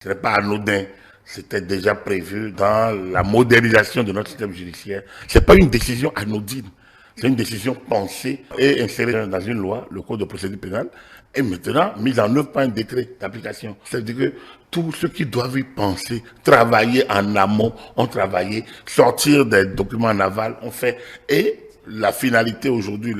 Ce n'est pas anodin. C'était déjà prévu dans la modernisation de notre système judiciaire. Ce n'est pas une décision anodine. C'est une décision pensée et insérée dans une loi, le Code de procédure pénale, et maintenant mise en œuvre par un décret d'application. C'est-à-dire que tous ceux qui doivent y penser, travailler en amont, ont travaillé, sortir des documents en aval, ont fait. Et la finalité aujourd'hui,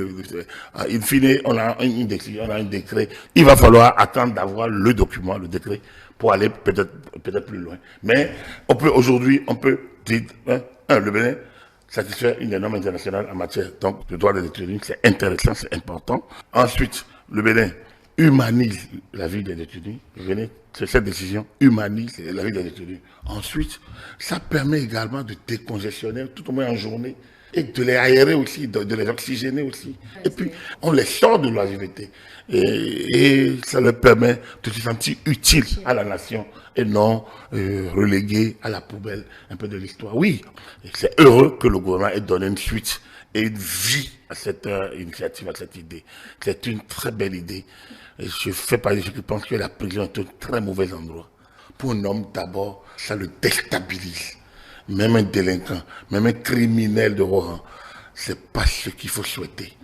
in fine, on a une décision, on a un décret. Il va falloir attendre d'avoir le document, le décret, pour aller peut-être plus loin. Mais aujourd'hui, on peut dire, le Bénin satisfaire une norme internationale en matière donc, de droit des détenus, c'est intéressant, c'est important. Ensuite, le Bénin humanise la vie des détenus. Cette décision humanise la vie des détenus. Ensuite, ça permet également de décongestionner tout au moins en journée et de les aérer aussi, de les oxygéner aussi. Et puis, on les sort de l'oisiveté. Et ça leur permet de se sentir utiles à la nation et non relégués à la poubelle un peu de l'histoire. Oui, c'est heureux que le gouvernement ait donné une suite et une vie à cette initiative, à cette idée. C'est une très belle idée. Et je fais partie de ceux qui pensent que la prison est un très mauvais endroit. Pour un homme, d'abord, ça le déstabilise. Même un délinquant, même un criminel de haut rang, c'est pas ce qu'il faut souhaiter.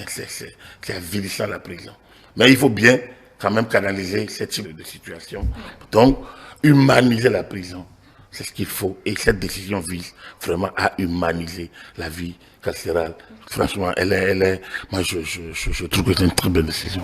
C'est avilissant la prison. Mais il faut bien quand même canaliser ce type de situation. Donc, humaniser la prison, c'est ce qu'il faut. Et cette décision vise vraiment à humaniser la vie carcérale. Franchement, moi je trouve que c'est une très belle décision.